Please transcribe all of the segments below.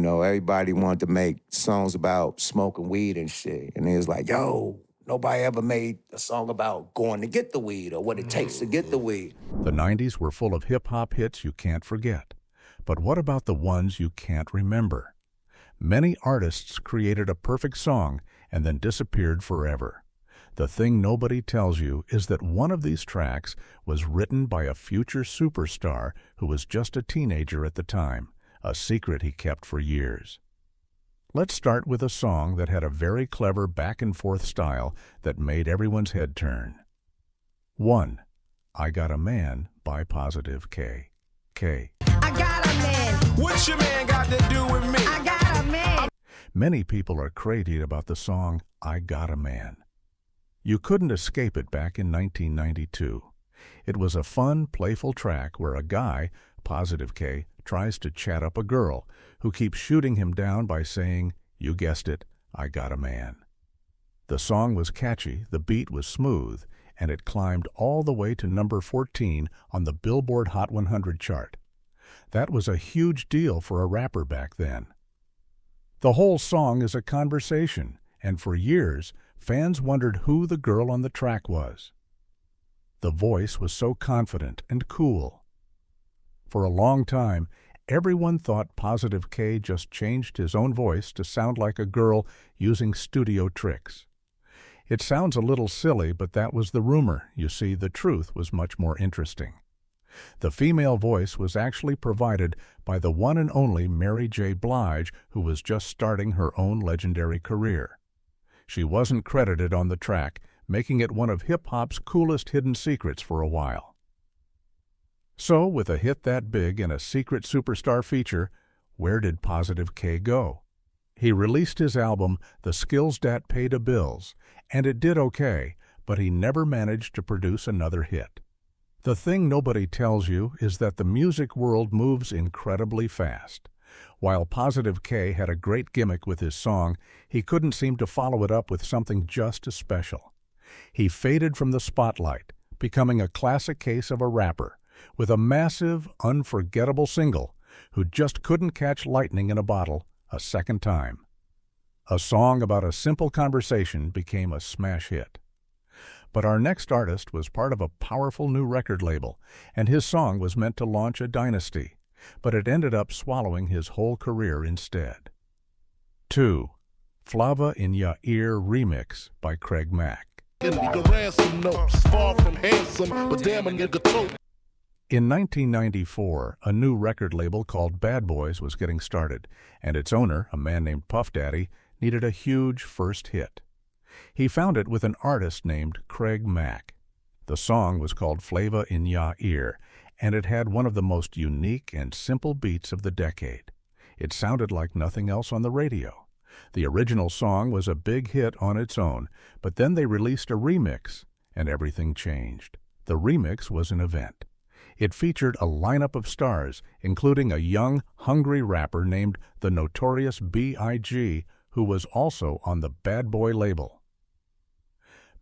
everybody wanted to make songs about smoking weed and shit. And it was like, yo, nobody ever made a song about going to get the weed or what it takes to get the weed. The 90s were full of hip-hop hits you can't forget. But what about the ones you can't remember? Many artists created a perfect song and then disappeared forever. The thing nobody tells you is that one of these tracks was written by a future superstar who was just a teenager at the time, a secret he kept for years. Let's start with a song that had a very clever back-and-forth style that made everyone's head turn. 1. I Got a Man by Positive K. I got a man. What your man got to do with me? I got a man. Many people are crazy about the song I Got a Man. You couldn't escape it back in 1992. It was a fun, playful track where a guy, Positive K, tries to chat up a girl who keeps shooting him down by saying, you guessed it, I got a man. The song was catchy, the beat was smooth, and it climbed all the way to number 14 on the Billboard Hot 100 chart. That was a huge deal for a rapper back then. The whole song is a conversation, and for years, fans wondered who the girl on the track was. The voice was so confident and cool. For a long time, everyone thought Positive K just changed his own voice to sound like a girl using studio tricks. It sounds a little silly, but that was the rumor. You see, the truth was much more interesting. The female voice was actually provided by the one and only Mary J. Blige, who was just starting her own legendary career. She wasn't credited on the track, making it one of hip-hop's coolest hidden secrets for a while. So, with a hit that big and a secret superstar feature, where did Positive K go? He released his album, The Skills Dat Pay the Bills, and it did okay, but he never managed to produce another hit. The thing nobody tells you is that the music world moves incredibly fast. While Positive K had a great gimmick with his song, he couldn't seem to follow it up with something just as special. He faded from the spotlight, becoming a classic case of a rapper, with a massive, unforgettable single who just couldn't catch lightning in a bottle a second time. A song about a simple conversation became a smash hit. But our next artist was part of a powerful new record label, and his song was meant to launch a dynasty, but it ended up swallowing his whole career instead. 2. Flava in Ya Ear Remix by Craig Mack. In 1994, a new record label called Bad Boys was getting started, and its owner, a man named Puff Daddy, needed a huge first hit. He found it with an artist named Craig Mack. The song was called Flava in Ya Ear, and it had one of the most unique and simple beats of the decade. It sounded like nothing else on the radio. The original song was a big hit on its own, but then they released a remix, and everything changed. The remix was an event. It featured a lineup of stars, including a young, hungry rapper named the Notorious B.I.G., who was also on the Bad Boy label.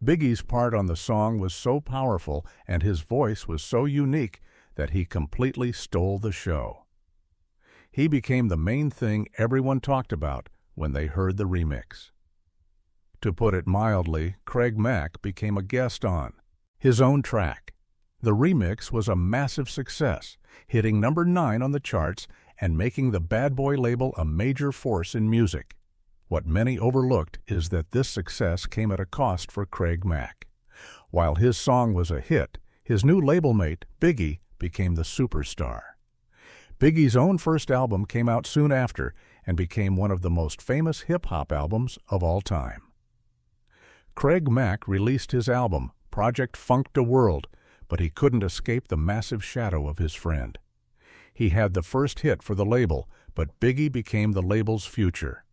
Biggie's part on the song was so powerful and his voice was so unique that he completely stole the show. He became the main thing everyone talked about when they heard the remix. To put it mildly, Craig Mack became a guest on his own track. The remix was a massive success, hitting number 9 on the charts and making the Bad Boy label a major force in music. What many overlooked is that this success came at a cost for Craig Mack. While his song was a hit, his new label mate, Biggie, became the superstar. Biggie's own first album came out soon after and became one of the most famous hip-hop albums of all time. Craig Mack released his album, Project Funk da World, but he couldn't escape the massive shadow of his friend. He had the first hit for the label, but Biggie became the label's future.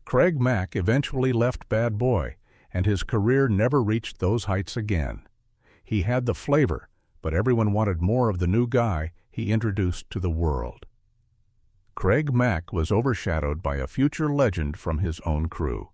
Craig Mack eventually left Bad Boy, and his career never reached those heights again. He had the flavor, but everyone wanted more of the new guy he introduced to the world. Craig Mack was overshadowed by a future legend from his own crew.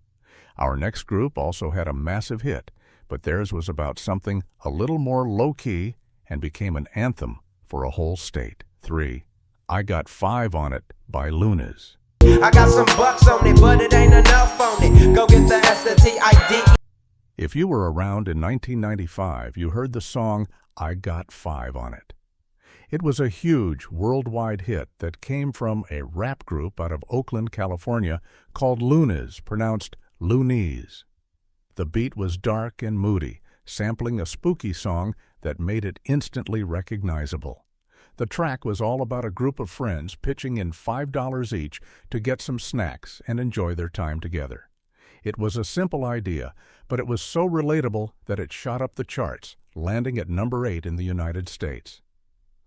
Our next group also had a massive hit, but theirs was about something a little more low-key and became an anthem for a whole state. 3. I Got 5 on It by Lunas. I got some bucks on it, but it ain't enough on it. Go get the STID. If you were around in 1995, you heard the song I Got Five on it. It was a huge worldwide hit that came from a rap group out of Oakland, California called Luniz, pronounced Loonies. The beat was dark and moody, sampling a spooky song that made it instantly recognizable. The track was all about a group of friends pitching in $5 each to get some snacks and enjoy their time together. It was a simple idea, but it was so relatable that it shot up the charts, landing at number 8 in the United States.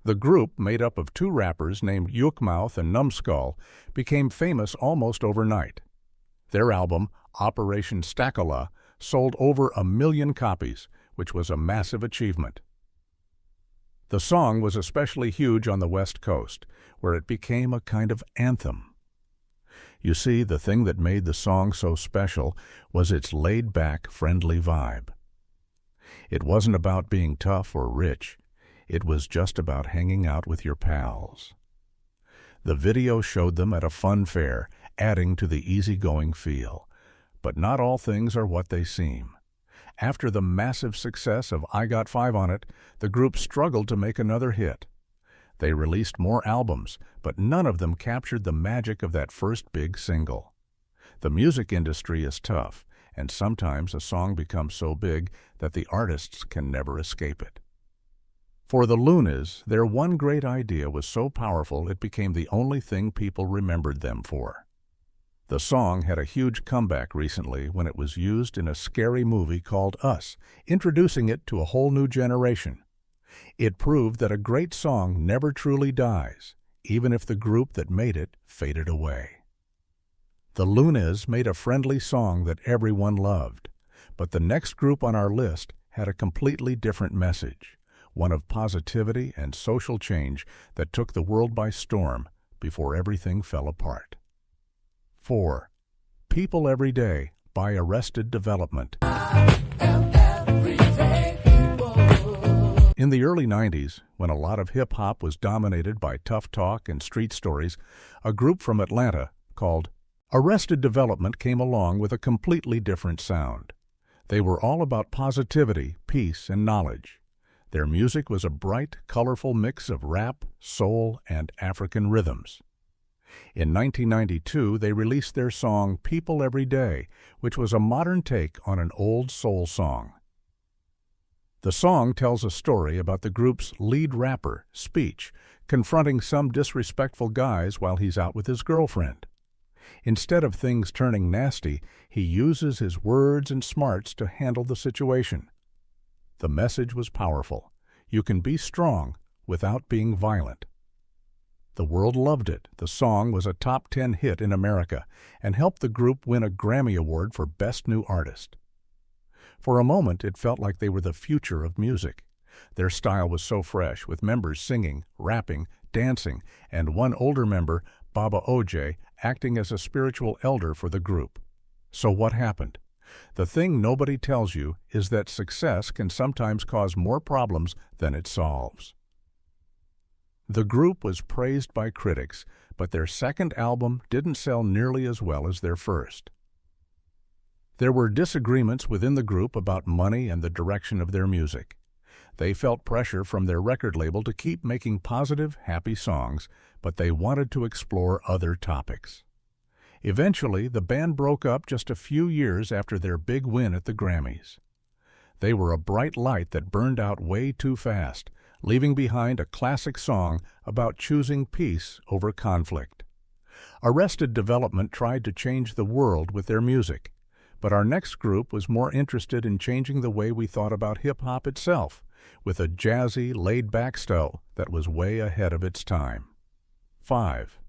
The group, made up of 2 rappers named Yukmouth and Numbskull, became famous almost overnight. Their album, Operation Stackala, sold over 1 million copies, which was a massive achievement. The song was especially huge on the West Coast, where it became a kind of anthem. You see, the thing that made the song so special was its laid-back, friendly vibe. It wasn't about being tough or rich. It was just about hanging out with your pals. The video showed them at a fun fair, adding to the easygoing feel. But not all things are what they seem. After the massive success of I Got Five on It, the group struggled to make another hit. They released more albums, but none of them captured the magic of that first big single. The music industry is tough, and sometimes a song becomes so big that the artists can never escape it. For the Luniz, their one great idea was so powerful it became the only thing people remembered them for. The song had a huge comeback recently when it was used in a scary movie called Us, introducing it to a whole new generation. It proved that a great song never truly dies, even if the group that made it faded away. The Luniz made a friendly song that everyone loved, but the next group on our list had a completely different message, one of positivity and social change that took the world by storm before everything fell apart. 4. People Every Day by Arrested Development. In the early 90s, when a lot of hip-hop was dominated by tough talk and street stories, a group from Atlanta called Arrested Development came along with a completely different sound. They were all about positivity, peace, and knowledge. Their music was a bright, colorful mix of rap, soul, and African rhythms. In 1992, they released their song People Every Day, which was a modern take on an old soul song. The song tells a story about the group's lead rapper, Speech, confronting some disrespectful guys while he's out with his girlfriend. Instead of things turning nasty, he uses his words and smarts to handle the situation. The message was powerful. You can be strong without being violent. The world loved it. The song was a top 10 hit in America and helped the group win a Grammy Award for Best New Artist. For a moment, it felt like they were the future of music. Their style was so fresh, with members singing, rapping, dancing, and one older member, Baba OJ, acting as a spiritual elder for the group. So what happened? The thing nobody tells you is that success can sometimes cause more problems than it solves. The group was praised by critics, but their second album didn't sell nearly as well as their first. There were disagreements within the group about money and the direction of their music. They felt pressure from their record label to keep making positive, happy songs, but they wanted to explore other topics. Eventually, the band broke up just a few years after their big win at the Grammys. They were a bright light that burned out way too fast, leaving behind a classic song about choosing peace over conflict. Arrested Development tried to change the world with their music, but our next group was more interested in changing the way we thought about hip-hop itself, with a jazzy, laid-back style that was way ahead of its time. 5.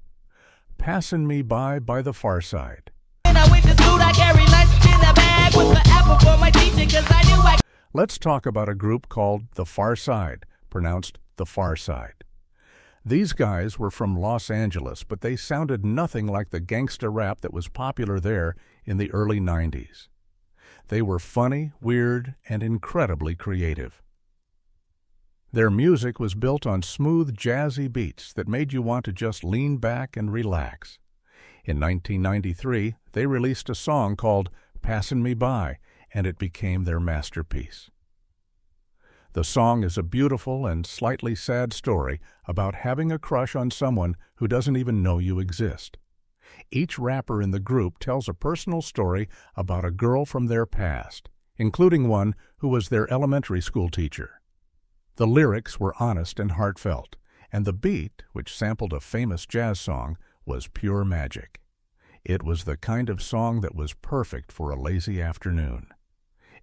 Passin' Me By The Pharcyde. Let's talk about a group called The Pharcyde, pronounced The Pharcyde. These guys were from Los Angeles, but they sounded nothing like the gangsta rap that was popular there in the early 90s. They were funny, weird, and incredibly creative. Their music was built on smooth, jazzy beats that made you want to just lean back and relax. In 1993, they released a song called Passin' Me By, and it became their masterpiece. The song is a beautiful and slightly sad story about having a crush on someone who doesn't even know you exist. Each rapper in the group tells a personal story about a girl from their past, including one who was their elementary school teacher. The lyrics were honest and heartfelt, and the beat, which sampled a famous jazz song, was pure magic. It was the kind of song that was perfect for a lazy afternoon.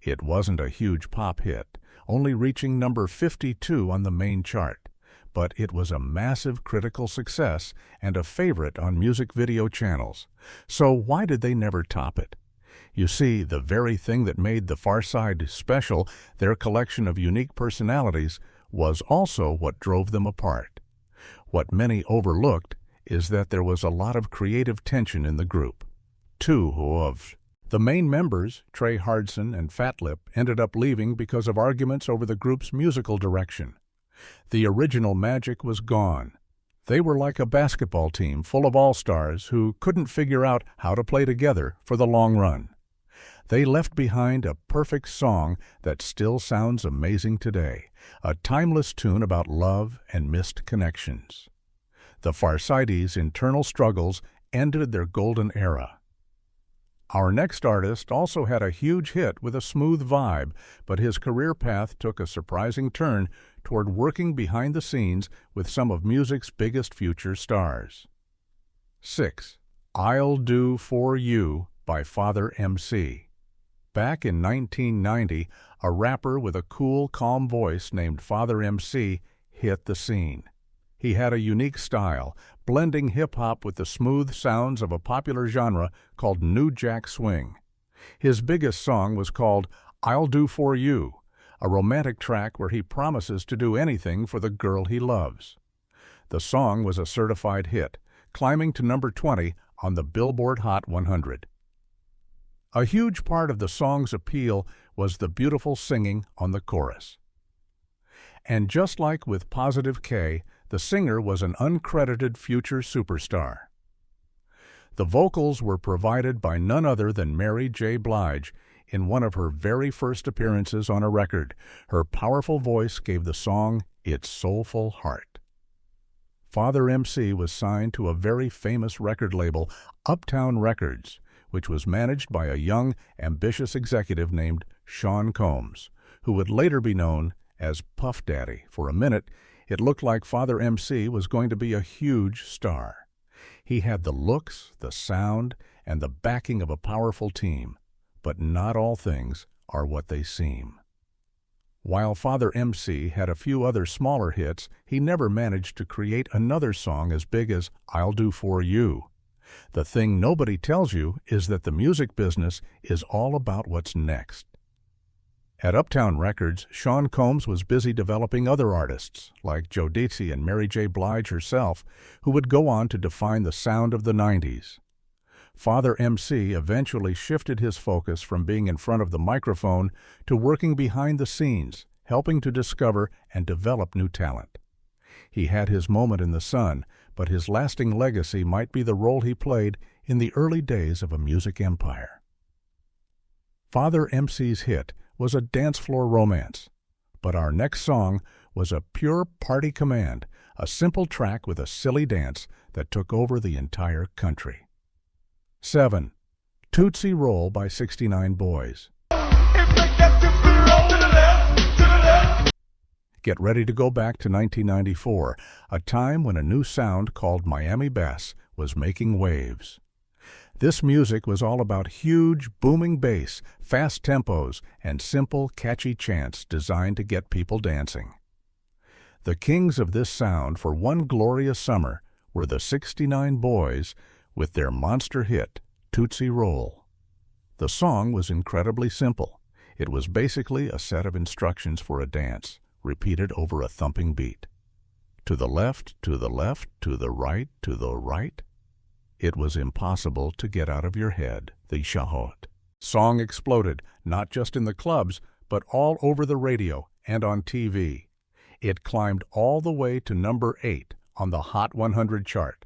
It wasn't a huge pop hit, only reaching number 52 on the main chart, but it was a massive critical success and a favorite on music video channels. So why did they never top it? You see, the very thing that made the Pharcyde special, their collection of unique personalities, was also what drove them apart. What many overlooked is that there was a lot of creative tension in the group. The main members, Trey Hardson and Fatlip, ended up leaving because of arguments over the group's musical direction. The original magic was gone. They were like a basketball team full of all-stars who couldn't figure out how to play together for the long run. They left behind a perfect song that still sounds amazing today, a timeless tune about love and missed connections. The Pharcyde's internal struggles ended their golden era. Our next artist also had a huge hit with a smooth vibe, but his career path took a surprising turn toward working behind the scenes with some of music's biggest future stars. 6. I'll Do For You by Father MC. Back in 1990, a rapper with a cool, calm voice named Father MC hit the scene. He had a unique style, blending hip-hop with the smooth sounds of a popular genre called New Jack Swing. His biggest song was called I'll Do For You, a romantic track where he promises to do anything for the girl he loves. The song was a certified hit, climbing to number 20 on the Billboard Hot 100. A huge part of the song's appeal was the beautiful singing on the chorus. And just like with Positive K, the singer was an uncredited future superstar. The vocals were provided by none other than Mary J. Blige in one of her very first appearances on a record. Her powerful voice gave the song its soulful heart. Father MC was signed to a very famous record label, Uptown Records, which was managed by a young, ambitious executive named Sean Combs, who would later be known as Puff Daddy. For a minute, it looked like Father MC was going to be a huge star. He had the looks, the sound, and the backing of a powerful team, but not all things are what they seem. While Father MC had a few other smaller hits, he never managed to create another song as big as I'll Do For You. The thing nobody tells you is that the music business is all about what's next. At Uptown Records, Sean Combs was busy developing other artists, like Jodeci and Mary J. Blige herself, who would go on to define the sound of the 90s. Father MC eventually shifted his focus from being in front of the microphone to working behind the scenes, helping to discover and develop new talent. He had his moment in the sun, but his lasting legacy might be the role he played in the early days of a music empire. Father MC's hit was a dance floor romance, but our next song was a pure party command, a simple track with a silly dance that took over the entire country. 7. Tootsie Roll by 69 Boys. Get ready to go back to 1994, a time when a new sound called Miami Bass was making waves. This music was all about huge, booming bass, fast tempos, and simple, catchy chants designed to get people dancing. The kings of this sound for one glorious summer were the 69 Boys with their monster hit, Tootsie Roll. The song was incredibly simple. It was basically a set of instructions for a dance, repeated over a thumping beat. To the left, to the left, to the right, to the right. It was impossible to get out of your head, the shahot. Song exploded, not just in the clubs, but all over the radio and on TV. It climbed all the way to number 8 on the Hot 100 chart.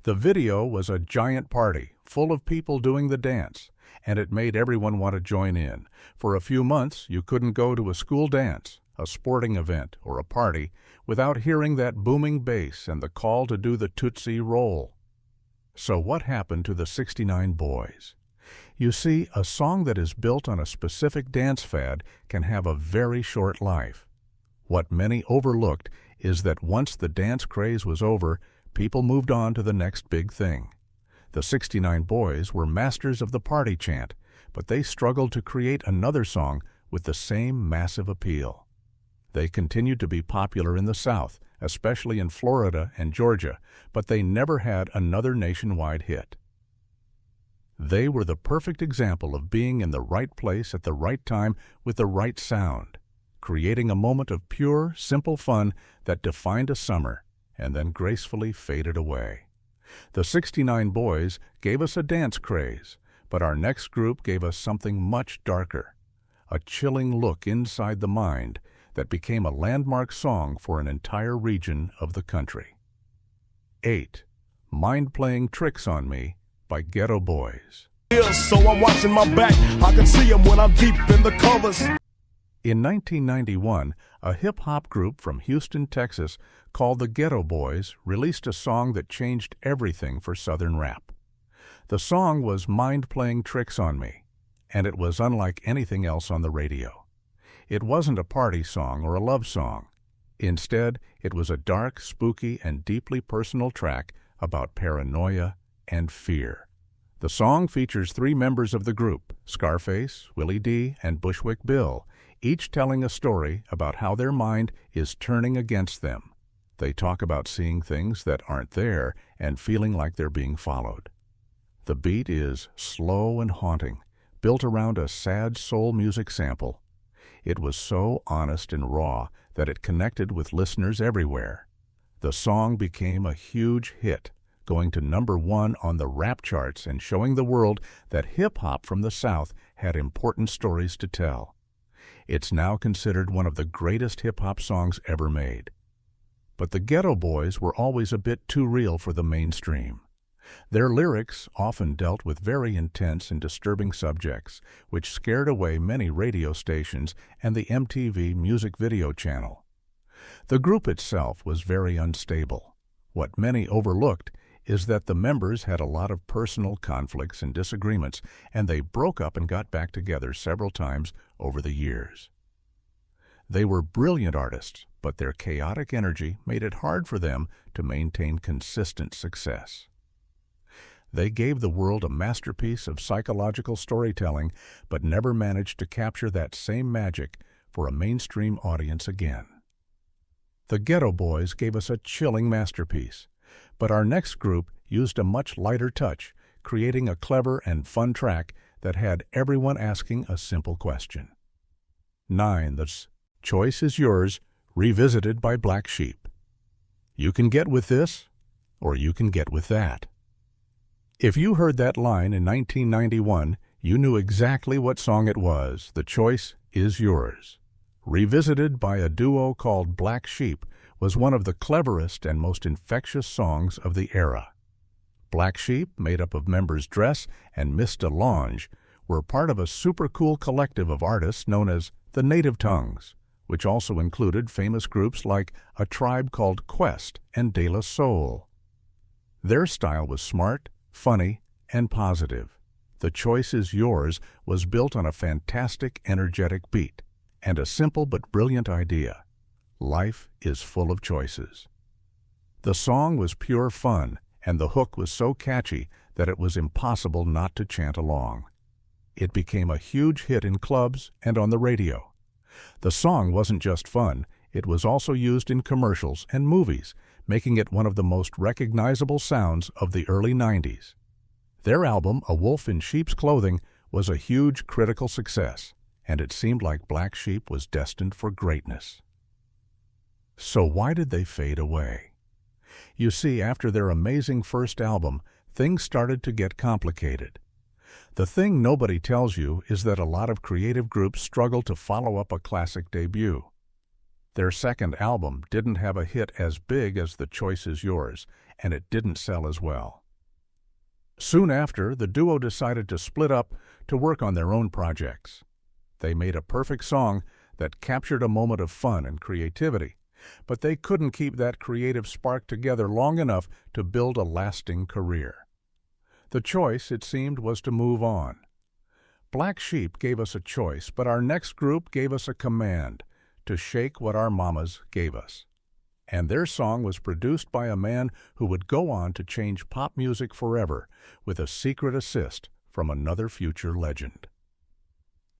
The video was a giant party, full of people doing the dance, and it made everyone want to join in. For a few months, you couldn't go to a school dance, a sporting event, or a party without hearing that booming bass and the call to do the Tootsie Roll. So what happened to the 69 Boys? You see, a song that is built on a specific dance fad can have a very short life. What many overlooked is that once the dance craze was over, people moved on to the next big thing. The 69 Boys were masters of the party chant, but they struggled to create another song with the same massive appeal. They continued to be popular in the South, especially in Florida and Georgia, but they never had another nationwide hit. They were the perfect example of being in the right place at the right time with the right sound, creating a moment of pure, simple fun that defined a summer and then gracefully faded away. The 69 Boys gave us a dance craze, but our next group gave us something much darker, a chilling look inside the mind that became a landmark song for an entire region of the country. 8. Mind Playing Tricks on Me by Geto Boys. So I'm watching my back. I can see him when I'm deep in the covers. In 1991, a hip-hop group from Houston, Texas, called the Geto Boys released a song that changed everything for Southern rap. The song was Mind Playing Tricks on Me, and it was unlike anything else on the radio. It wasn't a party song or a love song. Instead, it was a dark, spooky, and deeply personal track about paranoia and fear. The song features 3 members of the group, Scarface, Willie D, and Bushwick Bill, each telling a story about how their mind is turning against them. They talk about seeing things that aren't there and feeling like they're being followed. The beat is slow and haunting, built around a sad soul music sample. It was so honest and raw that it connected with listeners everywhere. The song became a huge hit, going to #1 on the rap charts and showing the world that hip-hop from the South had important stories to tell. It's now considered one of the greatest hip-hop songs ever made. But the Geto Boys were always a bit too real for the mainstream. Their lyrics often dealt with very intense and disturbing subjects, which scared away many radio stations and the MTV music video channel. The group itself was very unstable. What many overlooked is that the members had a lot of personal conflicts and disagreements, and they broke up and got back together several times over the years. They were brilliant artists, but their chaotic energy made it hard for them to maintain consistent success. They gave the world a masterpiece of psychological storytelling, but never managed to capture that same magic for a mainstream audience again. The Geto Boys gave us a chilling masterpiece, but our next group used a much lighter touch, creating a clever and fun track that had everyone asking a simple question. 9. The Choice Is Yours, revisited by Black Sheep. You can get with this, or you can get with that. If you heard that line in 1991, you knew exactly what song it was. The choice is yours. Revisited by a duo called Black Sheep was one of the cleverest and most infectious songs of the era. Black Sheep, made up of members Dress and Mista Lange, were part of a super cool collective of artists known as the Native Tongues, which also included famous groups like A Tribe Called Quest and De La Soul. Their style was smart, funny, and positive. The Choice Is Yours was built on a fantastic, energetic beat and a simple but brilliant idea. Life is full of choices. The song was pure fun, and the hook was so catchy that it was impossible not to chant along. It became a huge hit in clubs and on the radio. The song wasn't just fun, it was also used in commercials and movies, making it one of the most recognizable sounds of the early 90s. Their album, A Wolf in Sheep's Clothing, was a huge critical success, and it seemed like Black Sheep was destined for greatness. So why did they fade away? You see, after their amazing first album, things started to get complicated. The thing nobody tells you is that a lot of creative groups struggle to follow up a classic debut. Their second album didn't have a hit as big as The Choice Is Yours, and it didn't sell as well. Soon after, the duo decided to split up to work on their own projects. They made a perfect song that captured a moment of fun and creativity, but they couldn't keep that creative spark together long enough to build a lasting career. The choice, it seemed, was to move on. Black Sheep gave us a choice, but our next group gave us a command to shake what our mamas gave us. And their song was produced by a man who would go on to change pop music forever with a secret assist from another future legend.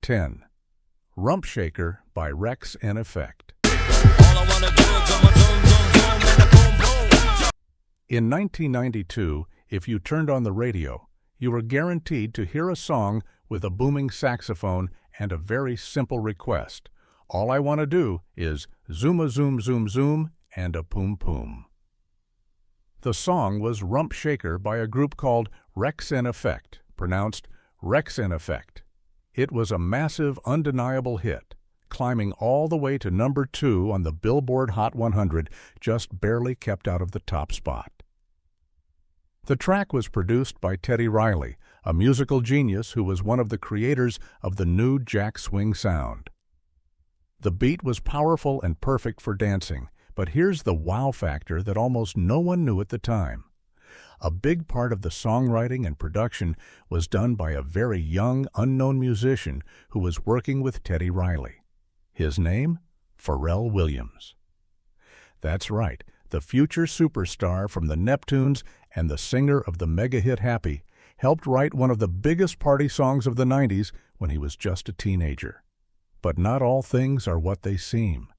10. Rump Shaker by Wreckx-n-Effect. In 1992, if you turned on the radio, you were guaranteed to hear a song with a booming saxophone and a very simple request. All I want to do is zoom-a zoom zoom zoom and a poom poom. The song was Rump Shaker by a group called Wreckx-n-Effect, pronounced Wreckx-n-Effect. It was a massive, undeniable hit, climbing all the way to number 2 on the Billboard Hot 100, just barely kept out of the top spot. The track was produced by Teddy Riley, a musical genius who was one of the creators of the new Jack Swing sound. The beat was powerful and perfect for dancing, but here's the wow factor that almost no one knew at the time. A big part of the songwriting and production was done by a very young, unknown musician who was working with Teddy Riley. His name? Pharrell Williams. That's right, the future superstar from the Neptunes and the singer of the mega hit Happy helped write one of the biggest party songs of the 90s when he was just a teenager. But not all things are what they seem.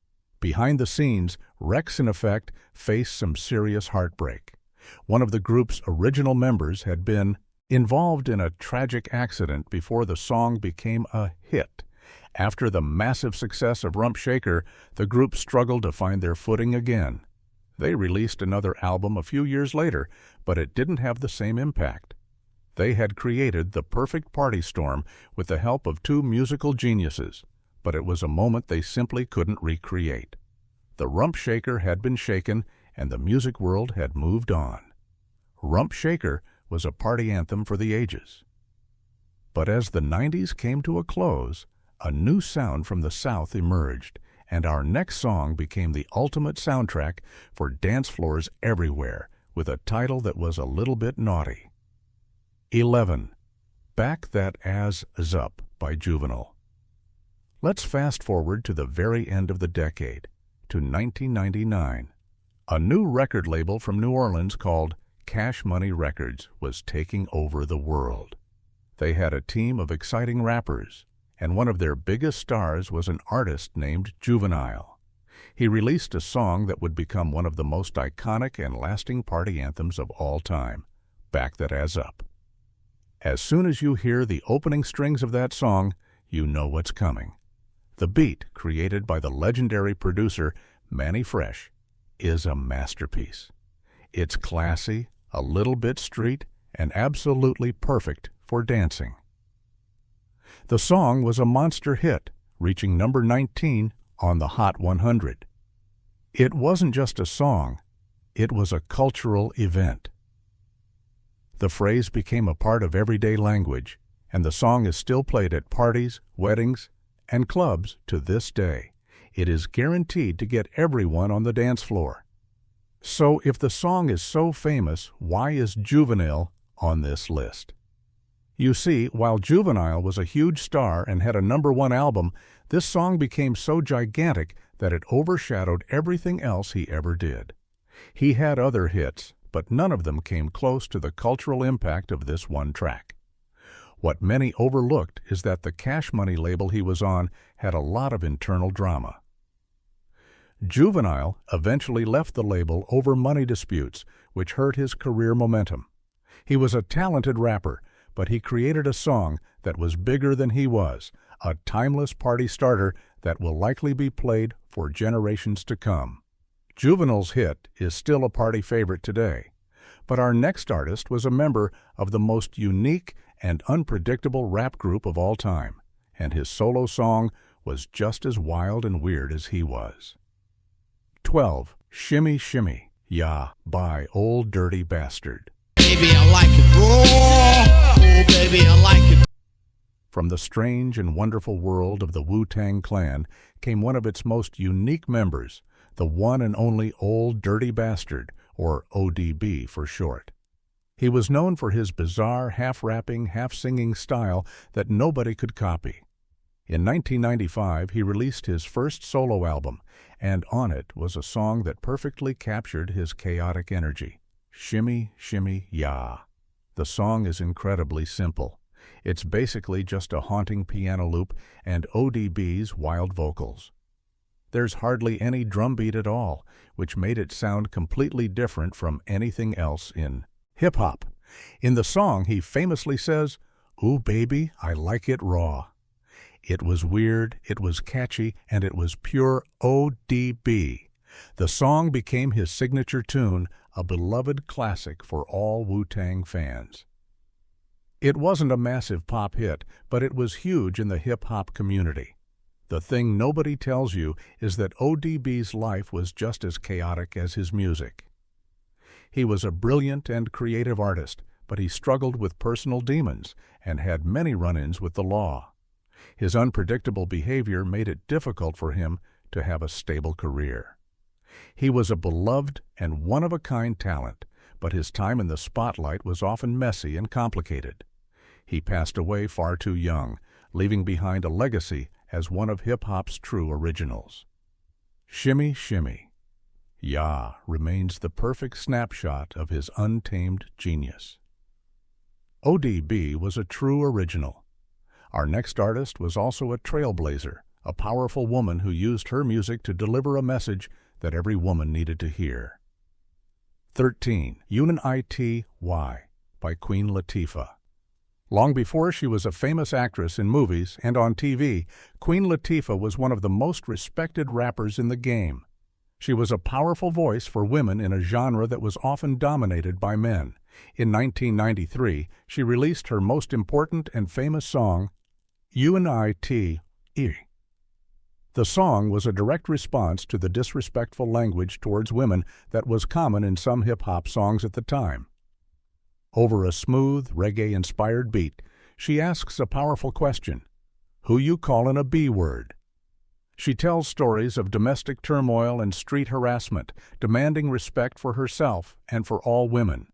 Behind the scenes, Wreckx-n-Effect faced some serious heartbreak. One of the group's original members had been involved in a tragic accident before the song became a hit. After the massive success of Rump Shaker, the group struggled to find their footing again. They released another album a few years later, but it didn't have the same impact. They had created the perfect party storm with the help of 2 musical geniuses, but it was a moment they simply couldn't recreate. The Rump Shaker had been shaken, and the music world had moved on. Rump Shaker was a party anthem for the ages. But as the 90s came to a close, a new sound from the South emerged, and our next song became the ultimate soundtrack for dance floors everywhere, with a title that was a little bit naughty. 11. Back That Ass Zup by Juvenile. Let's fast forward to the very end of the decade, to 1999. A new record label from New Orleans called Cash Money Records was taking over the world. They had a team of exciting rappers, and one of their biggest stars was an artist named Juvenile. He released a song that would become one of the most iconic and lasting party anthems of all time, Back That Ass Up. As soon as you hear the opening strings of that song, you know what's coming. The beat, created by the legendary producer Mannie Fresh, is a masterpiece. It's classy, a little bit street, and absolutely perfect for dancing. The song was a monster hit, reaching number 19 on the Hot 100. It wasn't just a song, it was a cultural event. The phrase became a part of everyday language, and the song is still played at parties, weddings, and clubs to this day. It is guaranteed to get everyone on the dance floor. So if the song is so famous, why is Juvenile on this list? You see, while Juvenile was a huge star and had a number 1 album, this song became so gigantic that it overshadowed everything else he ever did. He had other hits, but none of them came close to the cultural impact of this one track. What many overlooked is that the Cash Money label he was on had a lot of internal drama. Juvenile eventually left the label over money disputes, which hurt his career momentum. He was a talented rapper, but he created a song that was bigger than he was, a timeless party starter that will likely be played for generations to come. Juvenile's hit is still a party favorite today, but our next artist was a member of the most unique and unpredictable rap group of all time, and his solo song was just as wild and weird as he was. 12. Shimmy Shimmy, Yeah, by Old Dirty Bastard. Baby, I like it raw. Oh, baby, I like it. From the strange and wonderful world of the Wu-Tang Clan came one of its most unique members, the one and only Old Dirty Bastard, or ODB for short. He was known for his bizarre half-rapping, half-singing style that nobody could copy. In 1995, he released his first solo album, and on it was a song that perfectly captured his chaotic energy, Shimmy, Shimmy, Ya. The song is incredibly simple. It's basically just a haunting piano loop and ODB's wild vocals. There's hardly any drum beat at all, which made it sound completely different from anything else in hip-hop. In the song, he famously says, "Ooh, baby, I like it raw." It was weird, it was catchy, and it was pure ODB. The song became his signature tune, a beloved classic for all Wu-Tang fans. It wasn't a massive pop hit, but it was huge in the hip-hop community. The thing nobody tells you is that ODB's life was just as chaotic as his music. He was a brilliant and creative artist, but he struggled with personal demons and had many run-ins with the law. His unpredictable behavior made it difficult for him to have a stable career. He was a beloved and one-of-a-kind talent, but his time in the spotlight was often messy and complicated. He passed away far too young, leaving behind a legacy as one of hip-hop's true originals. Shimmy, Shimmy, Ya remains the perfect snapshot of his untamed genius. ODB was a true original. Our next artist was also a trailblazer, a powerful woman who used her music to deliver a message that every woman needed to hear. 13. UNITY by Queen Latifah. Long before she was a famous actress in movies and on TV, Queen Latifah was one of the most respected rappers in the game. She was a powerful voice for women in a genre that was often dominated by men. In 1993, she released her most important and famous song, UNITY. The song was a direct response to the disrespectful language towards women that was common in some hip-hop songs at the time. Over a smooth, reggae-inspired beat, she asks a powerful question: who you callin' a B-word? She tells stories of domestic turmoil and street harassment, demanding respect for herself and for all women.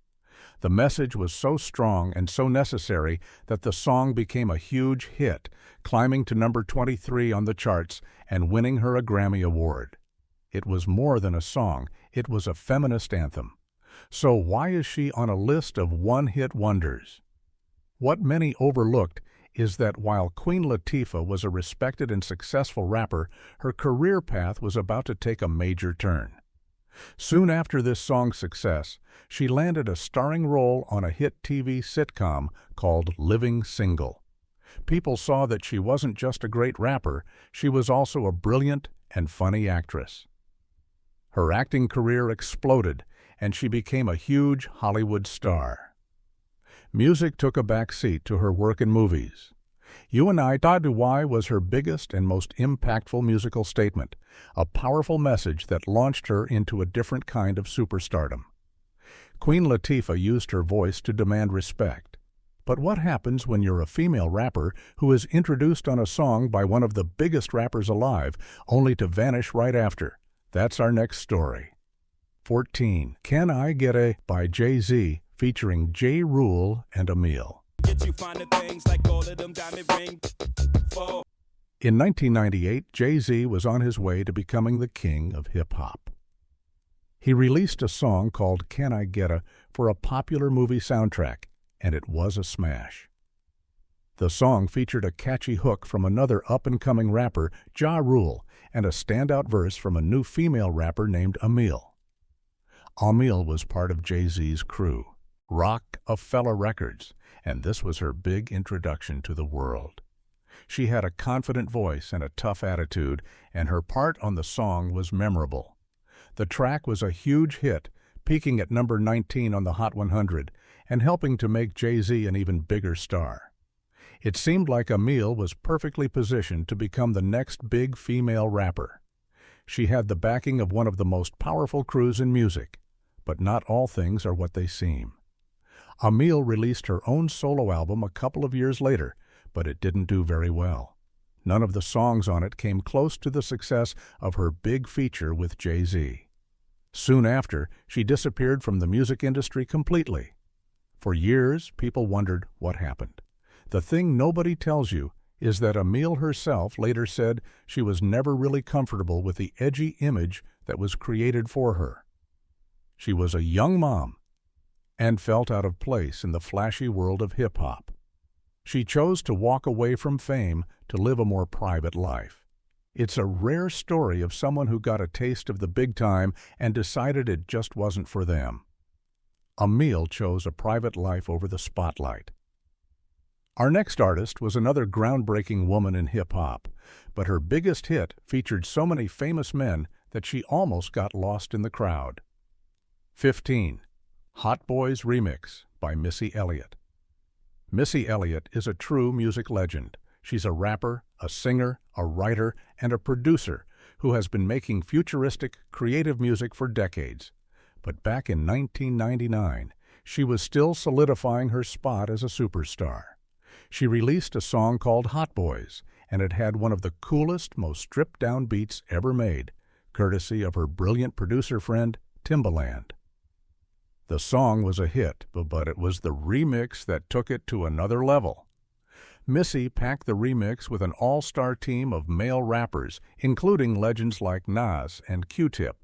The message was so strong and so necessary that the song became a huge hit, climbing to number 23 on the charts and winning her a Grammy Award. It was more than a song, it was a feminist anthem. So why is she on a list of one-hit wonders? What many overlooked is that while Queen Latifah was a respected and successful rapper, her career path was about to take a major turn. Soon after this song's success, she landed a starring role on a hit TV sitcom called Living Single. People saw that she wasn't just a great rapper, she was also a brilliant and funny actress. Her acting career exploded, and she became a huge Hollywood star. Music took a back seat to her work in movies. UNITY was her biggest and most impactful musical statement, a powerful message that launched her into a different kind of superstardom. Queen Latifah used her voice to demand respect. But what happens when you're a female rapper who is introduced on a song by one of the biggest rappers alive, only to vanish right after? That's our next story. 14. Can I Get a by Jay-Z, featuring J. Rule and Emil. In 1998, Jay-Z was on his way to becoming the king of hip-hop. He released a song called Can I Get a for a popular movie soundtrack, and it was a smash. The song featured a catchy hook from another up-and-coming rapper, Ja Rule, and a standout verse from a new female rapper named Emil. Emil was part of Jay-Z's crew, Roc-A-Fella Records, and this was her big introduction to the world. She had a confident voice and a tough attitude, and her part on the song was memorable. The track was a huge hit, peaking at number 19 on the Hot 100 and helping to make Jay-Z an even bigger star. It seemed like Emil was perfectly positioned to become the next big female rapper. She had the backing of one of the most powerful crews in music, But not all things are what they seem. Amil released her own solo album a couple of years later, but it didn't do very well. None of the songs on it came close to the success of her big feature with Jay-Z. Soon after, she disappeared from the music industry completely. For years, people wondered what happened. The thing nobody tells you is that Amil herself later said she was never really comfortable with the edgy image that was created for her. She was a young mom and felt out of place in the flashy world of hip-hop. She chose to walk away from fame to live a more private life. It's a rare story of someone who got a taste of the big time and decided it just wasn't for them. Amil chose a private life over the spotlight. Our next artist was another groundbreaking woman in hip-hop, but her biggest hit featured so many famous men that she almost got lost in the crowd. 15. Hot Boys Remix by Missy Elliott. Missy Elliott is a true music legend. She's a rapper, a singer, a writer, and a producer who has been making futuristic, creative music for decades. But back in 1999, she was still solidifying her spot as a superstar. She released a song called Hot Boys, and it had one of the coolest, most stripped-down beats ever made, courtesy of her brilliant producer friend, Timbaland. The song was a hit, but it was the remix that took it to another level. Missy packed the remix with an all-star team of male rappers, including legends like Nas and Q-Tip,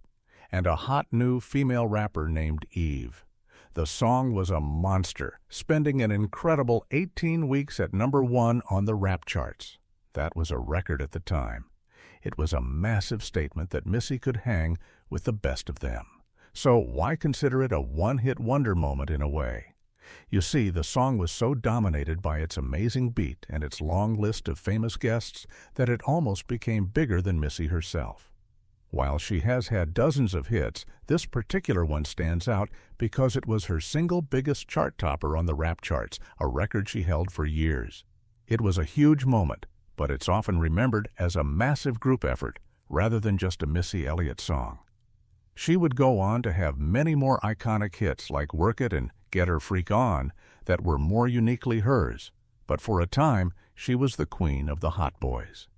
and a hot new female rapper named Eve. The song was a monster, spending an incredible 18 weeks at #1 on the rap charts. That was a record at the time. It was a massive statement that Missy could hang with the best of them. So why consider it a one-hit wonder moment in a way? You see, the song was so dominated by its amazing beat and its long list of famous guests that it almost became bigger than Missy herself. While she has had dozens of hits, this particular one stands out because it was her single biggest chart topper on the rap charts, a record she held for years. It was a huge moment, but it's often remembered as a massive group effort rather than just a Missy Elliott song. She would go on to have many more iconic hits like Work It and Get Her Freak On that were more uniquely hers, but for a time she was the queen of the Hot Boys.